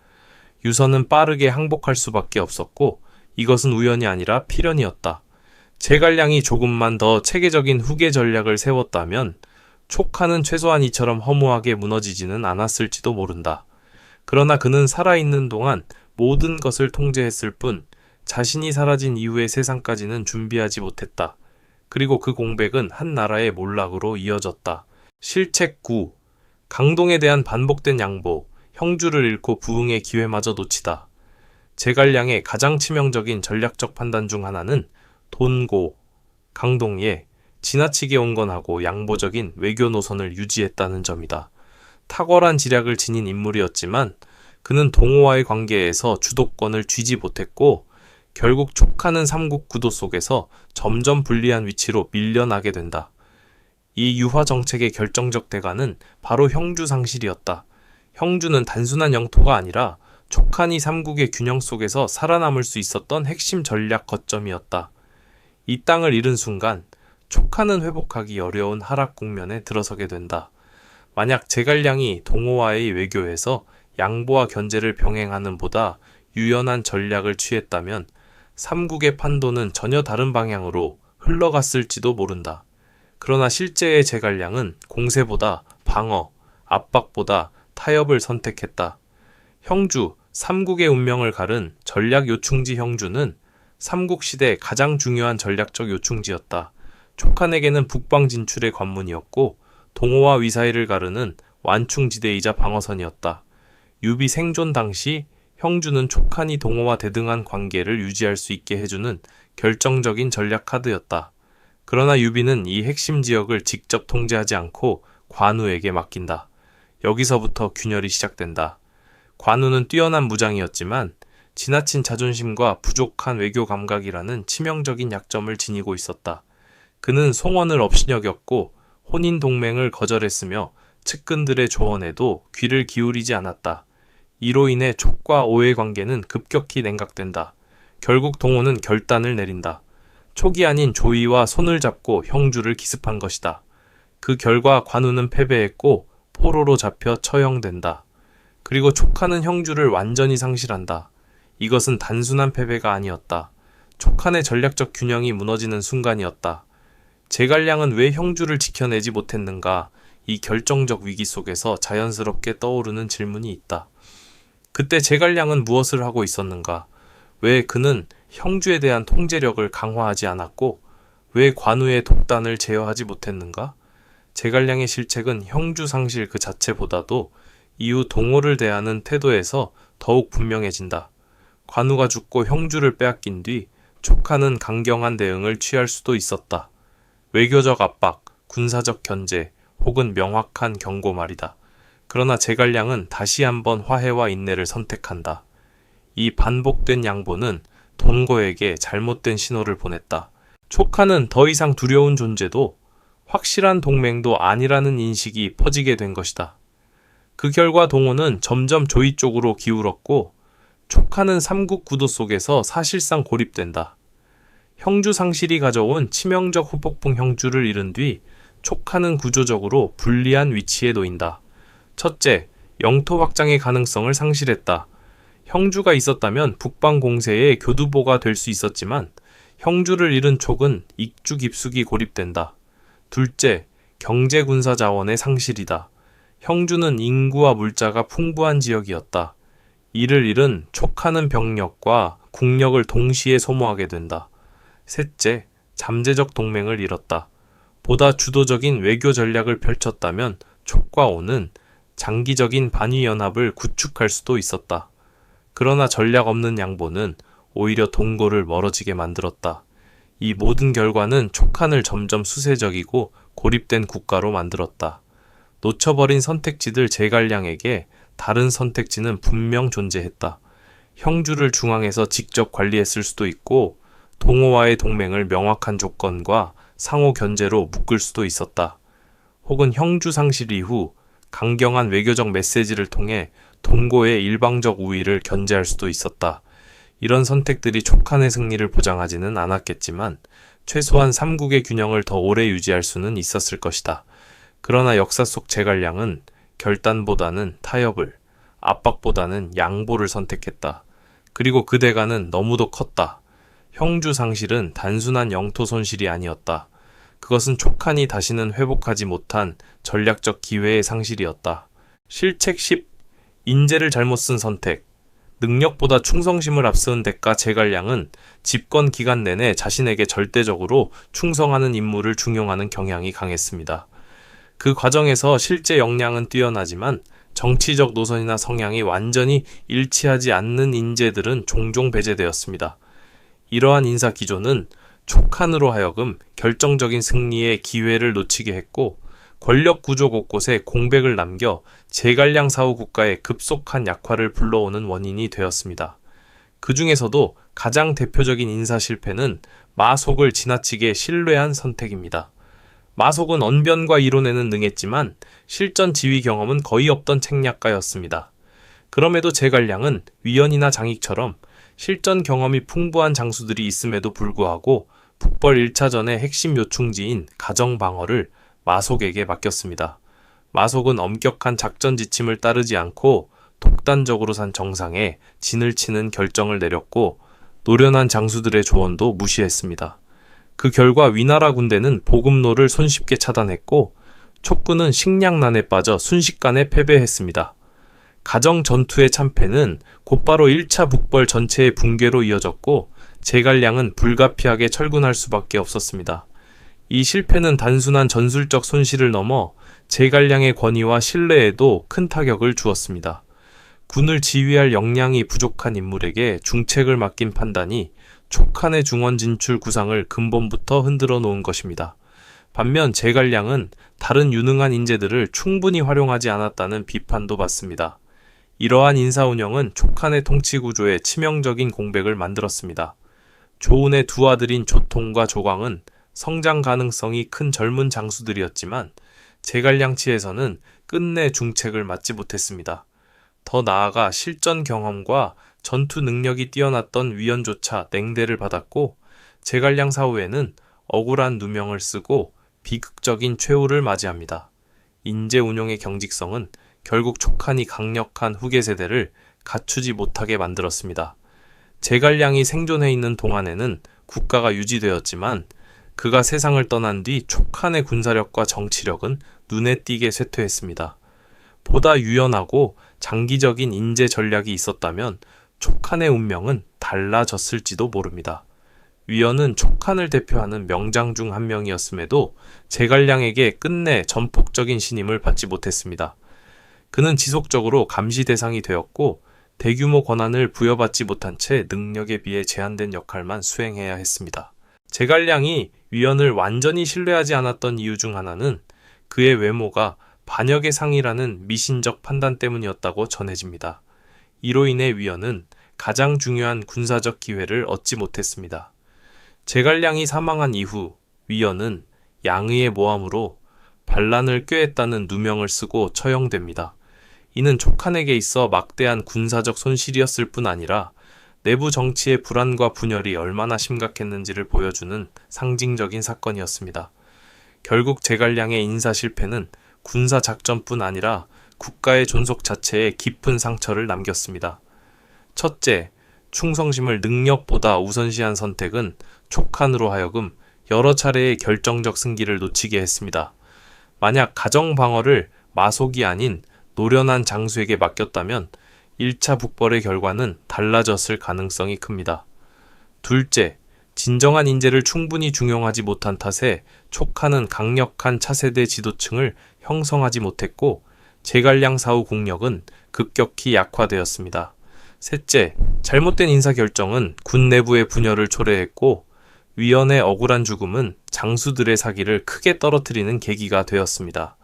유선은 빠르게 항복할 수밖에 없었고 이것은 우연이 아니라 필연이었다. 제갈량이 조금만 더 체계적인 후계 전략을 세웠다면 촉하는 최소한 이처럼 허무하게 무너지지는 않았을지도 모른다. 그러나 그는 살아있는 동안 모든 것을 통제했을 뿐 자신이 사라진 이후의 세상까지는 준비하지 못했다. 그리고 그 공백은 한 나라의 몰락으로 이어졌다. 실책 9. 강동에 대한 반복된 양보, 형주를 잃고 부흥의 기회마저 놓치다. 제갈량의 가장 치명적인 전략적 판단 중 하나는 돈고, 강동에 지나치게 온건하고 양보적인 외교 노선을 유지했다는 점이다. 탁월한 지략을 지닌 인물이었지만 그는 동호와의 관계에서 주도권을 쥐지 못했고 결국 촉하는 삼국 구도 속에서 점점 불리한 위치로 밀려나게 된다. 이 유화 정책의 결정적 대가는 바로 형주 상실이었다. 형주는 단순한 영토가 아니라 촉한이 삼국의 균형 속에서 살아남을 수 있었던 핵심 전략 거점이었다. 이 땅을 잃은 순간 촉한은 회복하기 어려운 하락 국면에 들어서게 된다. 만약 제갈량이 동호와의 외교에서 양보와 견제를 병행하는 보다 유연한 전략을 취했다면 삼국의 판도는 전혀 다른 방향으로 흘러갔을지도 모른다. 그러나 실제의 제갈량은 공세보다 방어, 압박보다 타협을 선택했다. 형주, 삼국의 운명을 가른 전략 요충지 형주는 삼국시대 가장 중요한 전략적 요충지였다. 촉한에게는 북방 진출의 관문이었고 동호와 위사이를 가르는 완충지대이자 방어선이었다. 유비 생존 당시 형주는 촉한이 동호와 대등한 관계를 유지할 수 있게 해주는 결정적인 전략 카드였다. 그러나 유비는 이 핵심 지역을 직접 통제하지 않고 관우에게 맡긴다. 여기서부터 균열이 시작된다. 관우는 뛰어난 무장이었지만 지나친 자존심과 부족한 외교 감각이라는 치명적인 약점을 지니고 있었다. 그는 송원을 업신여겼고 혼인 동맹을 거절했으며 측근들의 조언에도 귀를 기울이지 않았다. 이로 인해 촉과 오의 관계는 급격히 냉각된다. 결국 동호는 결단을 내린다. 촉이 아닌 조이와 손을 잡고 형주를 기습한 것이다. 그 결과 관우는 패배했고 포로로 잡혀 처형된다. 그리고 촉하는 형주를 완전히 상실한다. 이것은 단순한 패배가 아니었다. 촉한의 전략적 균형이 무너지는 순간이었다. 제갈량은 왜 형주를 지켜내지 못했는가? 이 결정적 위기 속에서 자연스럽게 떠오르는 질문이 있다. 그때 제갈량은 무엇을 하고 있었는가? 왜 그는 형주에 대한 통제력을 강화하지 않았고 왜 관우의 독단을 제어하지 못했는가? 제갈량의 실책은 형주 상실 그 자체보다도 이후 동호를 대하는 태도에서 더욱 분명해진다. 관우가 죽고 형주를 빼앗긴 뒤 촉하는 강경한 대응을 취할 수도 있었다. 외교적 압박, 군사적 견제, 혹은 명확한 경고 말이다. 그러나 제갈량은 다시 한번 화해와 인내를 선택한다. 이 반복된 양보는 돈고에게 잘못된 신호를 보냈다. 촉하는 더 이상 두려운 존재도 확실한 동맹도 아니라는 인식이 퍼지게 된 것이다. 그 결과 동호는 점점 조이 쪽으로 기울었고 촉하는 삼국 구도 속에서 사실상 고립된다. 형주 상실이 가져온 치명적 후폭풍 형주를 잃은 뒤 촉하는 구조적으로 불리한 위치에 놓인다. 첫째, 영토 확장의 가능성을 상실했다. 형주가 있었다면 북방 공세의 교두보가 될 수 있었지만 형주를 잃은 촉은 익죽입숙이 고립된다. 둘째, 경제 군사 자원의 상실이다. 형주는 인구와 물자가 풍부한 지역이었다. 이를 잃은 촉하는 병력과 국력을 동시에 소모하게 된다. 셋째, 잠재적 동맹을 잃었다. 보다 주도적인 외교 전략을 펼쳤다면 촉과 오는 장기적인 반위연합을 구축할 수도 있었다. 그러나 전략 없는 양보는 오히려 동고를 멀어지게 만들었다. 이 모든 결과는 촉한을 점점 수세적이고 고립된 국가로 만들었다. 놓쳐버린 선택지들 제갈량에게 다른 선택지는 분명 존재했다. 형주를 중앙에서 직접 관리했을 수도 있고 동호와의 동맹을 명확한 조건과 상호 견제로 묶을 수도 있었다. 혹은 형주 상실 이후 강경한 외교적 메시지를 통해 동고의 일방적 우위를 견제할 수도 있었다. 이런 선택들이 촉한의 승리를 보장하지는 않았겠지만 최소한 삼국의 균형을 더 오래 유지할 수는 있었을 것이다. 그러나 역사 속 제갈량은 결단보다는 타협을, 압박보다는 양보를 선택했다. 그리고 그 대가는 너무도 컸다. 형주 상실은 단순한 영토 손실이 아니었다. 그것은 촉한이 다시는 회복하지 못한 전략적 기회의 상실이었다. 실책 10. 인재를 잘못 쓴 선택. 능력보다 충성심을 앞세운 대가 제갈량은 집권 기간 내내 자신에게 절대적으로 충성하는 인물을 중용하는 경향이 강했습니다. 그 과정에서 실제 역량은 뛰어나지만 정치적 노선이나 성향이 완전히 일치하지 않는 인재들은 종종 배제되었습니다. 이러한 인사 기조는 촉한으로 하여금 결정적인 승리의 기회를 놓치게 했고 권력 구조 곳곳에 공백을 남겨 제갈량 사후 국가의 급속한 약화를 불러오는 원인이 되었습니다. 그 중에서도 가장 대표적인 인사 실패는 마속을 지나치게 신뢰한 선택입니다. 마속은 언변과 이론에는 능했지만 실전 지휘 경험은 거의 없던 책략가였습니다. 그럼에도 제갈량은 위연이나 장익처럼 실전 경험이 풍부한 장수들이 있음에도 불구하고 북벌 1차전의 핵심 요충지인 가정방어를 마속에게 맡겼습니다. 마속은 엄격한 작전 지침을 따르지 않고 독단적으로 산 정상에 진을 치는 결정을 내렸고 노련한 장수들의 조언도 무시했습니다. 그 결과 위나라 군대는 보급로를 손쉽게 차단했고 촉군은 식량난에 빠져 순식간에 패배했습니다. 가정 전투의 참패는 곧바로 1차 북벌 전체의 붕괴로 이어졌고 제갈량은 불가피하게 철군할 수밖에 없었습니다. 이 실패는 단순한 전술적 손실을 넘어 제갈량의 권위와 신뢰에도 큰 타격을 주었습니다. 군을 지휘할 역량이 부족한 인물에게 중책을 맡긴 판단이 촉한의 중원 진출 구상을 근본부터 흔들어 놓은 것입니다. 반면 제갈량은 다른 유능한 인재들을 충분히 활용하지 않았다는 비판도 받습니다. 이러한 인사 운영은 촉한의 통치 구조에 치명적인 공백을 만들었습니다. 조운의 두 아들인 조통과 조광은 성장 가능성이 큰 젊은 장수들이었지만 제갈량치에서는 끝내 중책을 맡지 못했습니다. 더 나아가 실전 경험과 전투 능력이 뛰어났던 위원조차 냉대를 받았고 제갈량 사후에는 억울한 누명을 쓰고 비극적인 최후를 맞이합니다. 인재 운용의 경직성은 결국 촉한이 강력한 후계 세대를 갖추지 못하게 만들었습니다. 제갈량이 생존해 있는 동안에는 국가가 유지되었지만 그가 세상을 떠난 뒤 촉한의 군사력과 정치력은 눈에 띄게 쇠퇴했습니다. 보다 유연하고 장기적인 인재 전략이 있었다면 촉한의 운명은 달라졌을지도 모릅니다. 위원은 촉한을 대표하는 명장 중 한 명이었음에도 제갈량에게 끝내 전폭적인 신임을 받지 못했습니다. 그는 지속적으로 감시 대상이 되었고 대규모 권한을 부여받지 못한 채 능력에 비해 제한된 역할만 수행해야 했습니다. 제갈량이 위원을 완전히 신뢰하지 않았던 이유 중 하나는 그의 외모가 반역의 상이라는 미신적 판단 때문이었다고 전해집니다. 이로 인해 위원은 가장 중요한 군사적 기회를 얻지 못했습니다. 제갈량이 사망한 이후 위원은 양의의 모함으로 반란을 꾀했다는 누명을 쓰고 처형됩니다. 이는 촉한에게 있어 막대한 군사적 손실이었을 뿐 아니라 내부 정치의 불안과 분열이 얼마나 심각했는지를 보여주는 상징적인 사건이었습니다. 결국 제갈량의 인사 실패는 군사 작전뿐 아니라 국가의 존속 자체에 깊은 상처를 남겼습니다. 첫째, 충성심을 능력보다 우선시한 선택은 촉한으로 하여금 여러 차례의 결정적 승기를 놓치게 했습니다. 만약 가정 방어를 마속이 아닌 노련한 장수에게 맡겼다면 1차 북벌의 결과는 달라졌을 가능성이 큽니다. 둘째, 진정한 인재를 충분히 중용하지 못한 탓에 촉한은 강력한 차세대 지도층을 형성하지 못했고 제갈량 사후 국력은 급격히 약화되었습니다. 셋째, 잘못된 인사결정은 군 내부의 분열을 초래했고 위원의 억울한 죽음은 장수들의 사기를 크게 떨어뜨리는 계기가 되었습니다.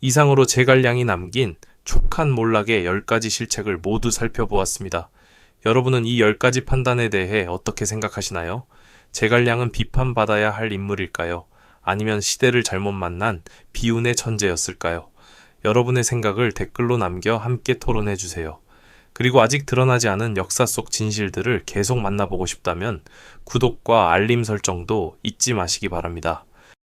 이상으로 제갈량이 남긴 촉한 몰락의 10가지 실책을 모두 살펴보았습니다. 여러분은 이 10가지 판단에 대해 어떻게 생각하시나요? 제갈량은 비판받아야 할 인물일까요? 아니면 시대를 잘못 만난 비운의 천재였을까요? 여러분의 생각을 댓글로 남겨 함께 토론해 주세요. 그리고 아직 드러나지 않은 역사 속 진실들을 계속 만나보고 싶다면 구독과 알림 설정도 잊지 마시기 바랍니다.